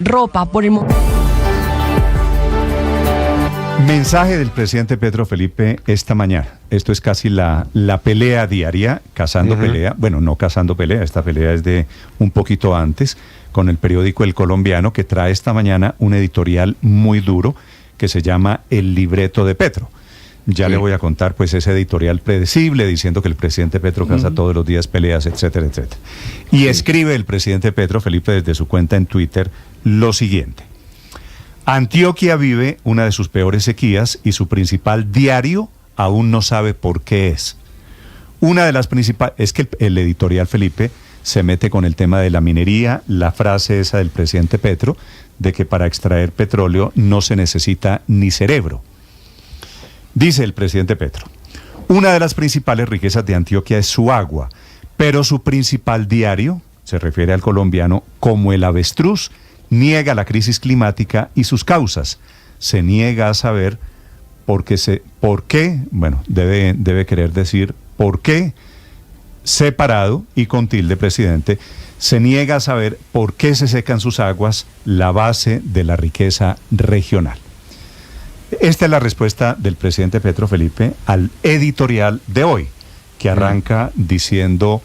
ropa por el momento. Mensaje del presidente Petro Felipe esta mañana. Esto es casi la pelea diaria, cazando pelea. Bueno, no cazando pelea, esta pelea es de un poquito antes, con el periódico El Colombiano, que trae esta mañana un editorial muy duro que se llama El libreto de Petro. Ya le voy a contar pues ese editorial predecible diciendo que el presidente Petro caza todos los días peleas, etcétera, etcétera. Y escribe el presidente Petro Felipe desde su cuenta en Twitter lo siguiente: Antioquia vive una de sus peores sequías y su principal diario aún no sabe por qué es. Una de las principales, es que el editorial Felipe se mete con el tema de la minería, la frase esa del presidente Petro, de que para extraer petróleo no se necesita ni cerebro. Dice el presidente Petro: una de las principales riquezas de Antioquia es su agua, pero su principal diario, se refiere al Colombiano, como el avestruz, niega la crisis climática y sus causas. Se niega a saber por qué, bueno, debe querer decir por qué, separado y con tilde, presidente, se niega a saber por qué se secan sus aguas, la base de la riqueza regional. Esta es la respuesta del presidente Petro Felipe al editorial de hoy, que arranca diciendo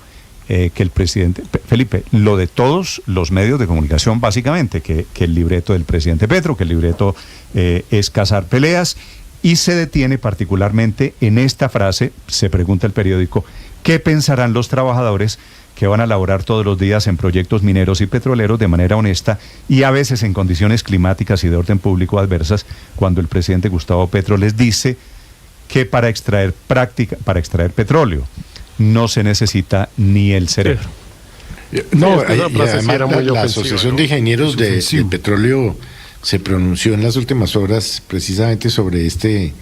que el presidente Felipe, lo de todos los medios de comunicación básicamente, que el libreto del presidente Petro, que el libreto es cazar peleas, y se detiene particularmente en esta frase. Se pregunta el periódico: ¿qué pensarán los trabajadores que van a laborar todos los días en proyectos mineros y petroleros de manera honesta y a veces en condiciones climáticas y de orden público adversas, cuando el presidente Gustavo Petro les dice que para extraer petróleo no se necesita ni el cerebro? No, y además la Asociación de Ingenieros de Petróleo se pronunció en las últimas horas precisamente sobre este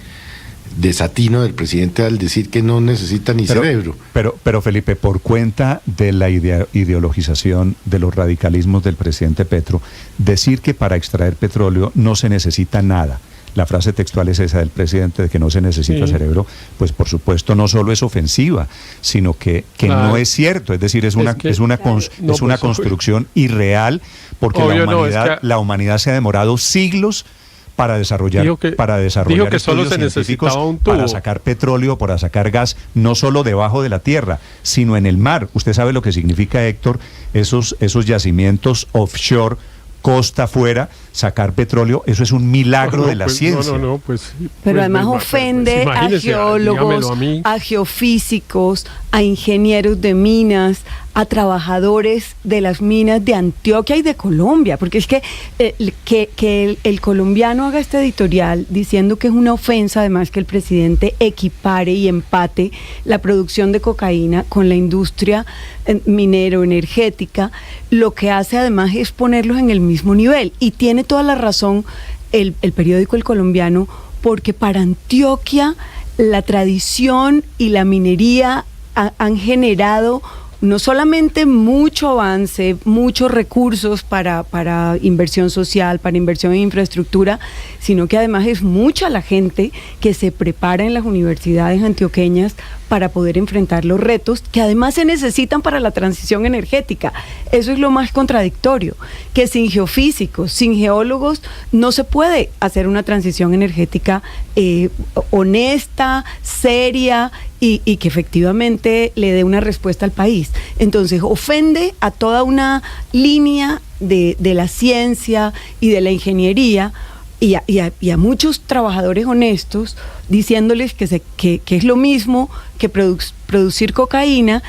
desatino del presidente al decir que no necesita ni cerebro. Pero Felipe, por cuenta de la ideologización de los radicalismos del presidente Petro, decir que para extraer petróleo no se necesita nada. La frase textual es esa del presidente, de que no se necesita cerebro, pues por supuesto no solo es ofensiva, sino que no es cierto. Es decir, es una construcción irreal, porque la humanidad se ha demorado siglos para desarrollar dijo que solo se necesitaba un tubo para sacar petróleo, para sacar gas, no solo debajo de la tierra, sino en el mar. Usted sabe lo que significa, Héctor, esos yacimientos offshore, costa afuera, sacar petróleo. Eso es un milagro de la ciencia. Pero además ofende a geólogos, a geofísicos, a ingenieros de minas, a trabajadores de las minas de Antioquia y de Colombia, porque es que el colombiano haga este editorial diciendo que es una ofensa, además, que el presidente equipare y empate la producción de cocaína con la industria minero-energética, lo que hace además es ponerlos en el mismo nivel. Y tiene toda la razón el periódico El Colombiano, porque para Antioquia la tradición y la minería han generado no solamente mucho avance, muchos recursos para inversión social, para inversión en infraestructura, sino que además es mucha la gente que se prepara en las universidades antioqueñas para poder enfrentar los retos que además se necesitan para la transición energética. Eso es lo más contradictorio, que sin geofísicos, sin geólogos, no se puede hacer una transición energética honesta, seria, y que efectivamente le dé una respuesta al país. Entonces ofende a toda una línea de la ciencia y de la ingeniería y a muchos trabajadores honestos, diciéndoles que es lo mismo que producir cocaína,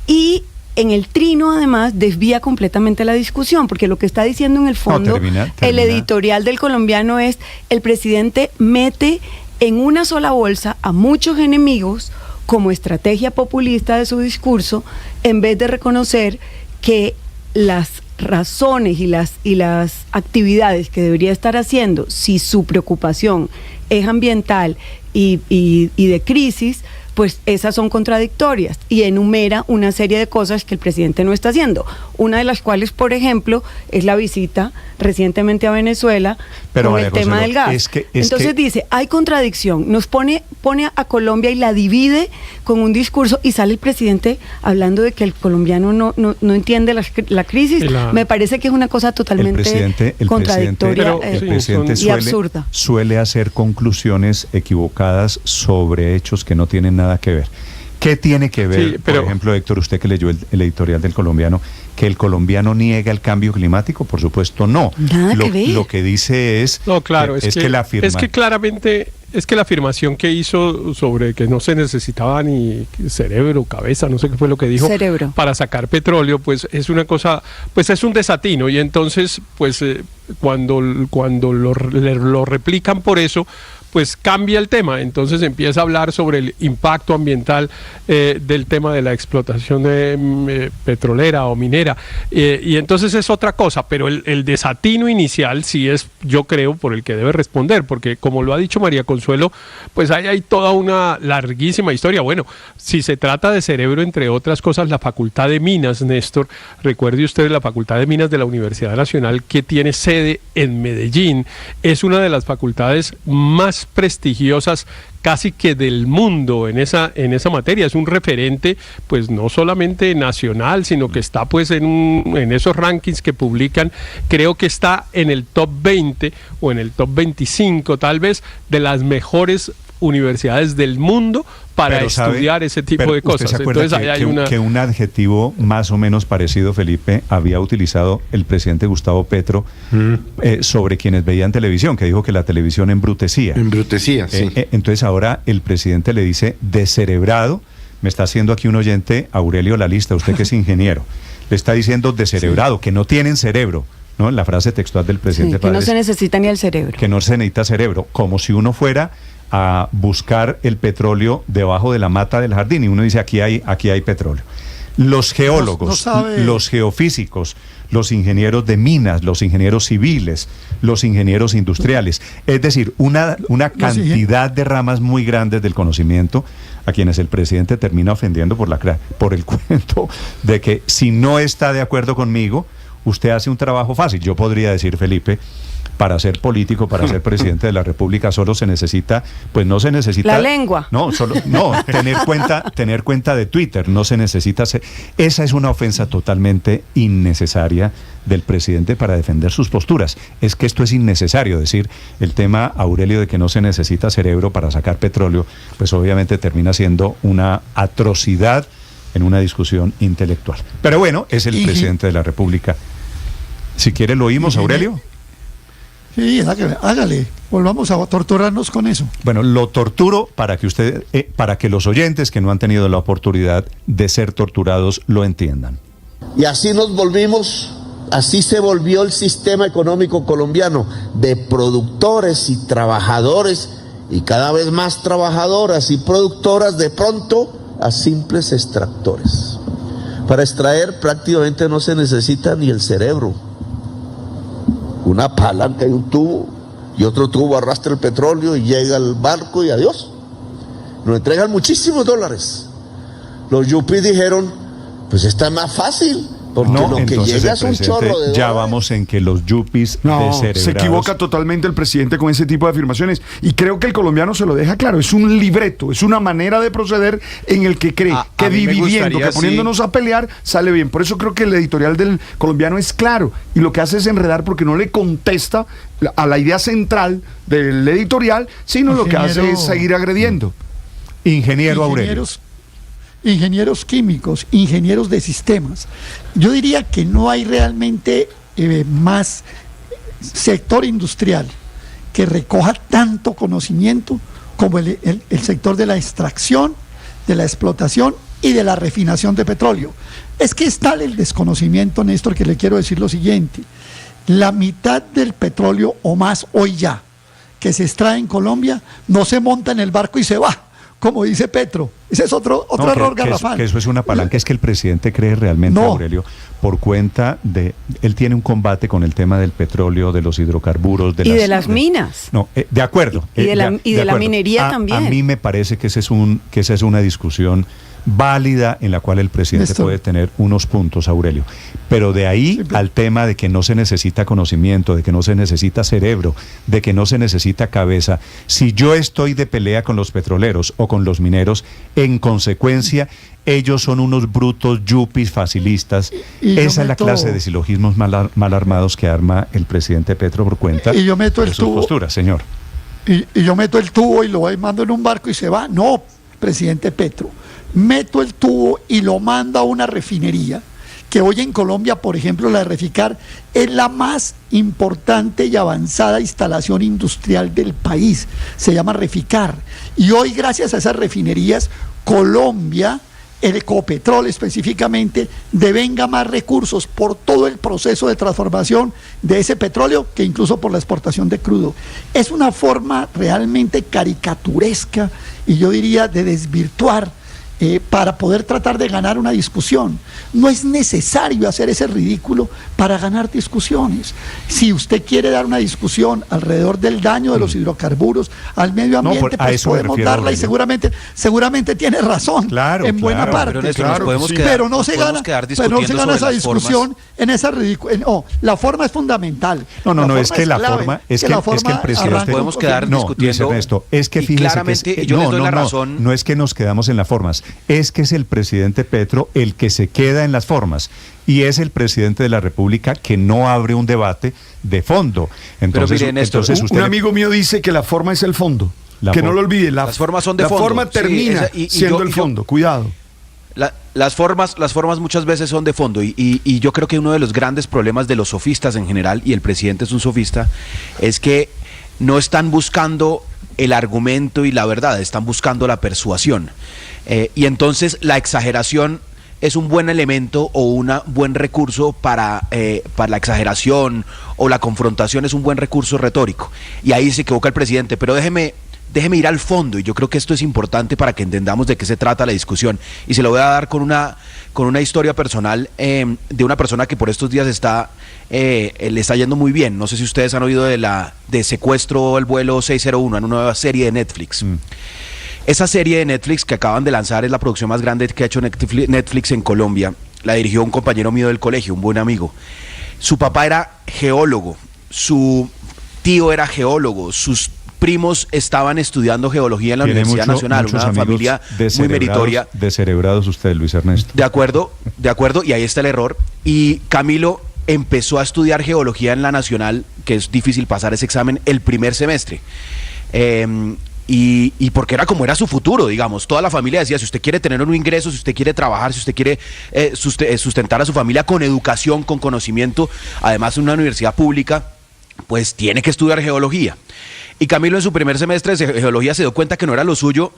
y en el trino además desvía completamente la discusión, porque lo que está diciendo en el fondo el editorial del Colombiano es: el presidente mete en una sola bolsa a muchos enemigos como estrategia populista de su discurso, en vez de reconocer que las razones y las actividades que debería estar haciendo, si su preocupación es ambiental y de crisis, pues esas son contradictorias y enumera una serie de cosas que el presidente no está haciendo. Una de las cuales, por ejemplo, es la visita recientemente a Venezuela con el tema del gas. Entonces dice, hay contradicción, nos pone a Colombia y la divide con un discurso y sale el presidente hablando de que el colombiano no entiende la crisis. Me parece que es una cosa totalmente contradictoria y absurda. Suele hacer conclusiones equivocadas sobre hechos que no tienen nada que ver. ¿Qué tiene que ver, por ejemplo, Héctor, usted que leyó el editorial del Colombiano, que el colombiano niega el cambio climático? Por supuesto, no. Nada que ver. Lo que dice es... No, claro, es que claramente... Es que la afirmación que hizo sobre que no se necesitaba ni cerebro, cabeza, no sé qué fue lo que dijo, para sacar petróleo, pues es una cosa, pues es un desatino, y entonces, pues cuando lo replican por eso, pues cambia el tema, entonces empieza a hablar sobre el impacto ambiental del tema de la explotación petrolera o minera, y entonces es otra cosa, pero el desatino inicial sí es, yo creo, por el que debe responder, porque como lo ha dicho María Consuelo, pues hay toda una larguísima historia. Bueno, si se trata de cerebro, entre otras cosas, la Facultad de Minas, Néstor, recuerde usted, la Facultad de Minas de la Universidad Nacional, que tiene sede en Medellín, es una de las facultades más prestigiosas casi que del mundo en esa materia. Es un referente, pues no solamente nacional, sino que está pues en esos rankings que publican, creo que está en el top 20 o en el top 25 tal vez de las mejores universidades del mundo para estudiar ese tipo de cosas. ¿Se acuerda que un adjetivo más o menos parecido, Felipe, había utilizado el presidente Gustavo Petro sobre quienes veían televisión, que dijo que la televisión embrutecía? Embrutecía, sí. Entonces ahora el presidente le dice descerebrado. Me está haciendo aquí un oyente, Aurelio La Lista, usted que es ingeniero, le está diciendo descerebrado, que no tienen cerebro, ¿no? La frase textual del presidente. Que no se necesita ni el cerebro. Que no se necesita cerebro, como si uno fuera a buscar el petróleo debajo de la mata del jardín y uno dice aquí hay petróleo. Los geólogos, los geofísicos, los ingenieros de minas, los ingenieros civiles, los ingenieros industriales, es decir, una cantidad de ramas muy grandes del conocimiento a quienes el presidente termina ofendiendo por el cuento de que si no está de acuerdo conmigo, usted hace un trabajo fácil. Yo podría decir, Felipe, para ser político, para ser presidente de la República, solo se necesita, pues no se necesita... La lengua. No, tener cuenta de Twitter, no se necesita... Esa es una ofensa totalmente innecesaria del presidente para defender sus posturas. Es que esto es innecesario, decir el tema, Aurelio, de que no se necesita cerebro para sacar petróleo, pues obviamente termina siendo una atrocidad en una discusión intelectual. Pero bueno, es el presidente de la República. Si quiere lo oímos, Aurelio. Sí, hágale, volvamos a torturarnos con eso. Bueno, lo torturo para que los oyentes que no han tenido la oportunidad de ser torturados lo entiendan. Y así así se volvió el sistema económico colombiano, de productores y trabajadores, y cada vez más trabajadoras y productoras, de pronto a simples extractores. Para extraer prácticamente no se necesita ni el cerebro. Una palanca y un tubo, y otro tubo arrastra el petróleo y llega al barco y adiós. Nos entregan muchísimos dólares. Los yuppies dijeron, pues está más fácil, porque lo que llega es un chorro de dólares. Ya vamos en que los yuppies se equivoca totalmente el presidente con ese tipo de afirmaciones, y creo que el colombiano se lo deja claro. Es un libreto, es una manera de proceder en el que cree que dividiendo, que poniéndonos a pelear sale bien. Por eso creo que el editorial del colombiano es claro, y lo que hace es enredar porque no le contesta a la idea central del editorial, sino lo que hace es seguir agrediendo. Ingeniero Aurelio. Ingenieros químicos, ingenieros de sistemas. Yo diría que no hay realmente más sector industrial que recoja tanto conocimiento como el sector de la extracción, de la explotación y de la refinación de petróleo. Es que es tal el desconocimiento, Néstor, que le quiero decir lo siguiente: la mitad del petróleo o más hoy ya que se extrae en Colombia no se monta en el barco y se va, como dice Petro. Ese es otro error garrafal. Que eso es una palanca, es que el presidente cree realmente, Aurelio, por cuenta de... Él tiene un combate con el tema del petróleo, de los hidrocarburos, de las minas. No, de acuerdo. Y de la minería también. A mí me parece que esa es una discusión válida en la cual el presidente puede tener unos puntos, Aurelio. Pero de ahí al tema de que no se necesita conocimiento, de que no se necesita cerebro, de que no se necesita cabeza. Si yo estoy de pelea con los petroleros o con los mineros, en consecuencia, ellos son unos brutos yuppies facilistas. Esa es la clase de silogismos mal armados que arma el presidente Petro por cuenta de sus posturas, señor. Y yo meto el tubo y lo mando en un barco y se va. No, presidente Petro. Meto el tubo y lo mando a una refinería, que hoy en Colombia, por ejemplo, la de Reficar, es la más importante y avanzada instalación industrial del país. Se llama Reficar. Y hoy, gracias a esas refinerías, Colombia, el Ecopetrol específicamente, devenga más recursos por todo el proceso de transformación de ese petróleo que incluso por la exportación de crudo. Es una forma realmente caricaturesca y yo diría de desvirtuar para poder tratar de ganar una discusión. No es necesario hacer ese ridículo para ganar discusiones. Si usted quiere dar una discusión alrededor del daño de los hidrocarburos al medio ambiente, pues podemos darla y seguramente tiene razón en buena parte. Pero no se gana esa discusión en esa ridícula. No, la forma es fundamental. No, es que la forma es que el presidente podemos quedar discutiendo. Ernesto, es que fíjese yo les doy la razón. No es que nos quedamos en las formas. Es que es el presidente Petro el que se queda en las formas y es el presidente de la República que no abre un debate de fondo. Entonces, pero mire, Néstor, un amigo mío dice que la forma es el fondo. No lo olvide. Las formas son de fondo. La forma termina siendo el fondo. Cuidado. Las formas muchas veces son de fondo y yo creo que uno de los grandes problemas de los sofistas en general, y el presidente es un sofista, es que no están buscando el argumento y la verdad, están buscando la persuasión. Y entonces la exageración es un buen elemento o un buen recurso para la exageración, o la confrontación es un buen recurso retórico. Y ahí se equivoca el presidente, pero déjeme ir al fondo, y yo creo que esto es importante para que entendamos de qué se trata la discusión. Y se lo voy a dar con una historia personal de una persona que por estos días le está yendo muy bien. No sé si ustedes han oído de Secuestro el vuelo 601, en una nueva serie de Netflix. Esa serie de Netflix que acaban de lanzar es la producción más grande que ha hecho Netflix en Colombia. La dirigió un compañero mío del colegio, un buen amigo. Su papá era geólogo, su tío era geólogo, sus primos estaban estudiando geología en la Universidad Nacional, una familia muy meritoria. Descerebrados usted, Luis Ernesto. De acuerdo, y ahí está el error. Y Camilo empezó a estudiar geología en la Nacional, que es difícil pasar ese examen, el primer semestre. Y porque era su futuro, digamos. Toda la familia decía, si usted quiere tener un ingreso, si usted quiere trabajar, si usted quiere sustentar a su familia con educación, con conocimiento, además en una universidad pública, pues tiene que estudiar geología. Y Camilo en su primer semestre de geología se dio cuenta que no era lo suyo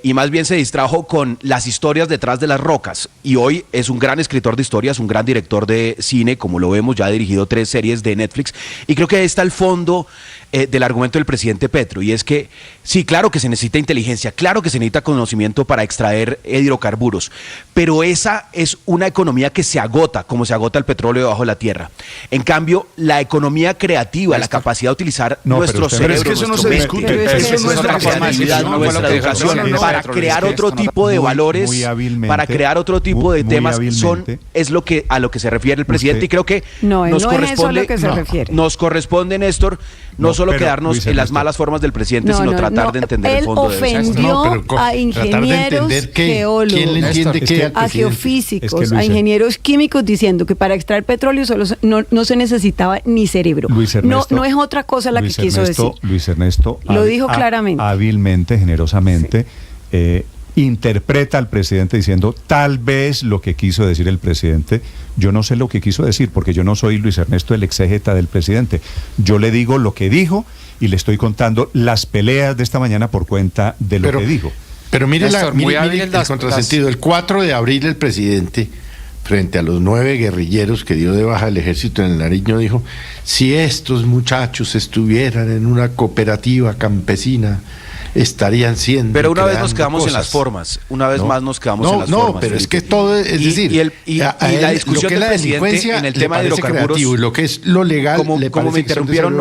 y más bien se distrajo con las historias detrás de las rocas. Y hoy es un gran escritor de historias, un gran director de cine, como lo vemos, ya ha dirigido 3 series de Netflix. Y creo que ahí está el fondo del argumento del presidente Petro, y es que sí, claro que se necesita inteligencia, claro que se necesita conocimiento para extraer hidrocarburos, pero esa es una economía que se agota, como se agota el petróleo debajo de la tierra. En cambio, la economía creativa, la capacidad de utilizar nuestro cerebro, es que eso no se discute, eso no es la capacidad, nuestra educación, para crear otro tipo de valores, para crear otro tipo de temas, es a lo que se refiere el presidente, y creo que nos corresponde, Néstor, no solo quedarnos en las malas formas del presidente, sino tratar de entender el fondo de eso. Él ofendió a ingenieros geólogos, a geofísicos, a ingenieros químicos, diciendo que para extraer petróleo no se necesitaba ni cerebro. No es otra cosa la que quiso decir. Luis Ernesto lo dijo claramente. Hábilmente, generosamente, interpreta al presidente diciendo tal vez lo que quiso decir el presidente. Yo no sé lo que quiso decir, porque yo no soy, Luis Ernesto, el exégeta del presidente. Yo le digo lo que dijo y le estoy contando las peleas de esta mañana por cuenta de lo que dijo. Pero mire el contrasentido. El 4 de abril el presidente, frente a los 9 guerrilleros que dio de baja el ejército en el Nariño, dijo: si estos muchachos estuvieran en una cooperativa campesina, estarían siendo. Pero una vez nos quedamos en las formas, una vez más nos quedamos en las formas. No, pero es que todo, es decir, la discusión del presidente en el tema de hidrocarburos, y lo que es lo legal, como me interrumpieron,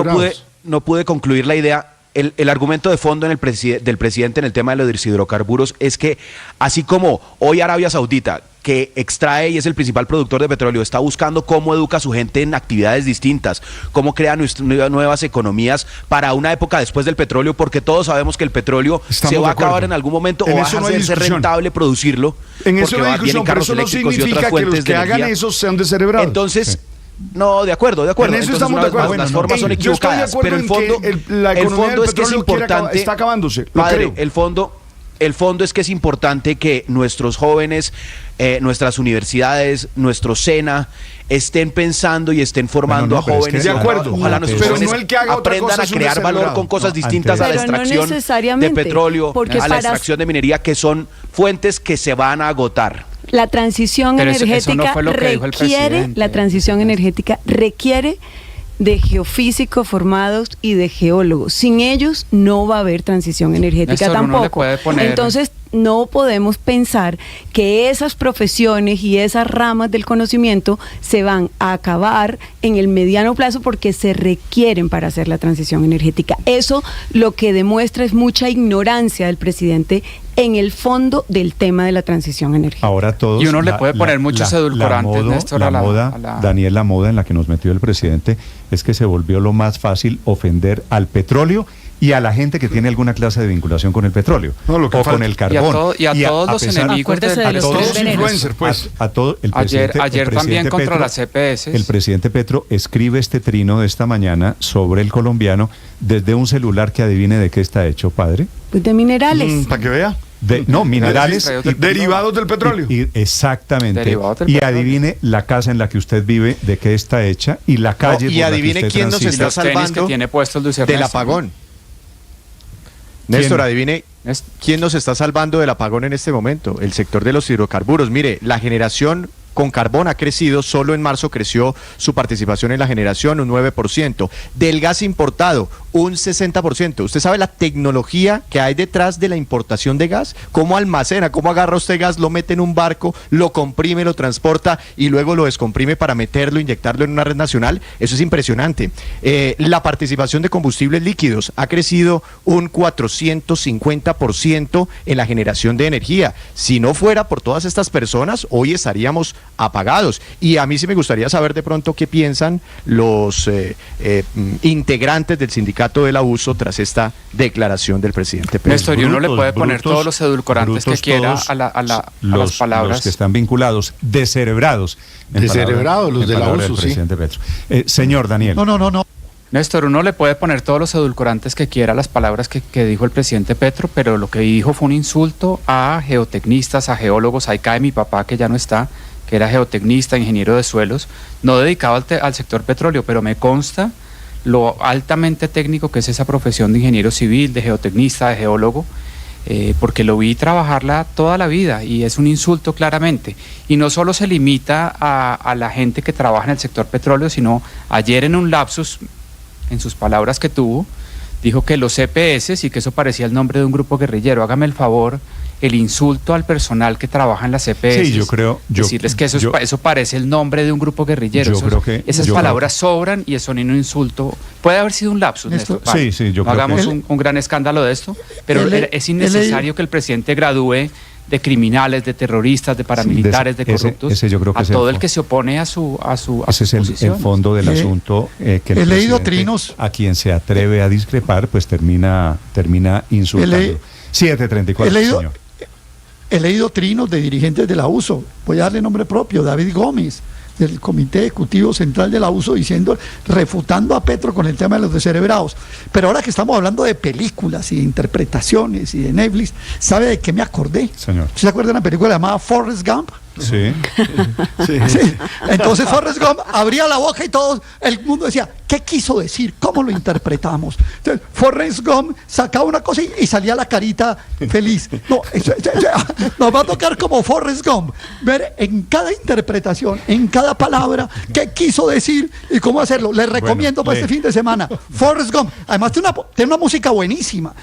no pude concluir la idea. El argumento de fondo del presidente en el tema de los hidrocarburos es que, así como hoy Arabia Saudita, que extrae y es el principal productor de petróleo, está buscando cómo educa a su gente en actividades distintas, cómo crea nuevas economías para una época después del petróleo, porque todos sabemos que el petróleo se va a acabar en algún momento, o va a ser rentable producirlo, en eso porque no hay discusión, pero eso no significa que los que hagan eso sean descerebrados. Entonces, no, de acuerdo. En eso entonces, estamos de acuerdo. Las formas son equivocadas, pero el fondo, la economía del es que es importante. Está acabándose. Padre, el fondo es que es importante que nuestros jóvenes, nuestras universidades, nuestro SENA, estén pensando y estén formando a jóvenes. De acuerdo. Ojalá nuestros jóvenes aprendan a crear valor con cosas distintas a la extracción de petróleo, a la extracción de minería, que son fuentes que se van a agotar. La transición energética requiere de geofísicos formados y de geólogos. Sin ellos no va a haber transición energética tampoco. Entonces no podemos pensar que esas profesiones y esas ramas del conocimiento se van a acabar en el mediano plazo, porque se requieren para hacer la transición energética. Eso lo que demuestra es mucha ignorancia del presidente en el fondo del tema de la transición energética. Ahora todos, y uno le puede poner muchos edulcorantes, Néstor, Daniel, la moda en la que nos metió el presidente es que se volvió lo más fácil ofender al petróleo y a la gente que tiene alguna clase de vinculación con el petróleo o con el carbón. Y a todos los enemigos de los influencers, pues. Ayer también contra las CPS. El presidente Petro escribe este trino de esta mañana sobre el colombiano desde un celular que adivine de qué está hecho, padre. Pues de minerales. Para que vea. Minerales derivados del petróleo. Exactamente. Y adivine la casa en la que usted vive de qué está hecha y la calle. Y adivine quién nos está salvando del apagón. Néstor, adivine quién nos está salvando del apagón en este momento. El sector de los hidrocarburos. Mire, la generación con carbón ha crecido, solo en marzo creció su participación en la generación un 9%. Del gas importado, un 60%. ¿Usted sabe la tecnología que hay detrás de la importación de gas? ¿Cómo almacena? ¿Cómo agarra usted gas? Lo mete en un barco, lo comprime, lo transporta y luego lo descomprime para meterlo, inyectarlo en una red nacional. Eso es impresionante. La participación de combustibles líquidos ha crecido un 450% en la generación de energía. Si no fuera por todas estas personas, hoy estaríamos apagados. Y a mí sí me gustaría saber de pronto qué piensan los integrantes del sindicato del abuso tras esta declaración del presidente Petro. Néstor, y uno le puede poner todos los edulcorantes que quiera a las palabras. Los que están vinculados, descerebrados. Descerebrados, los del abuso, sí. Petro. Señor Daniel. No. Néstor, uno le puede poner todos los edulcorantes que quiera a las palabras que dijo el presidente Petro, pero lo que dijo fue un insulto a geotecnistas, a geólogos. Ahí cae mi papá, que ya no está, que era geotecnista, ingeniero de suelos, no dedicado al sector petróleo, pero me consta lo altamente técnico que es esa profesión de ingeniero civil, de geotecnista, de geólogo, porque lo vi trabajarla toda la vida y es un insulto claramente. Y no solo se limita a la gente que trabaja en el sector petróleo, sino ayer en un lapsus, en sus palabras que tuvo, dijo que los CPS y que eso parecía el nombre de un grupo guerrillero. Hágame el favor, el insulto al personal que trabaja en la CPS. Sí, yo creo. Decirles que eso parece el nombre de un grupo guerrillero. Esas palabras sobran y son un insulto. Puede haber sido un lapsus, Néstor. Sí, yo creo. Hagamos un gran escándalo de esto, pero es innecesario que el presidente gradúe de criminales, de terroristas, de paramilitares, de corruptos, ese yo creo que a todo el que se opone a su ese es el fondo del asunto, que he leído trinos a quien se atreve a discrepar pues termina insultando. 734, señor. He leído trinos de dirigentes del abuso. Voy a darle nombre propio: David Gómez, del Comité Ejecutivo Central del Abuso, refutando a Petro con el tema de los descerebrados. Pero ahora que estamos hablando de películas y de interpretaciones y de Netflix, ¿sabe de qué me acordé? Señor. ¿Se acuerda de una película llamada Forrest Gump? Sí. Sí. Entonces Forrest Gump abría la boca y todo el mundo decía, ¿qué quiso decir? ¿Cómo lo interpretamos? Entonces Forrest Gump sacaba una cosa y salía la carita feliz. No, nos va a tocar como Forrest Gump ver en cada interpretación, en cada palabra, qué quiso decir y cómo hacerlo. Les recomiendo para este fin de semana Forrest Gump. Además tiene una música buenísima.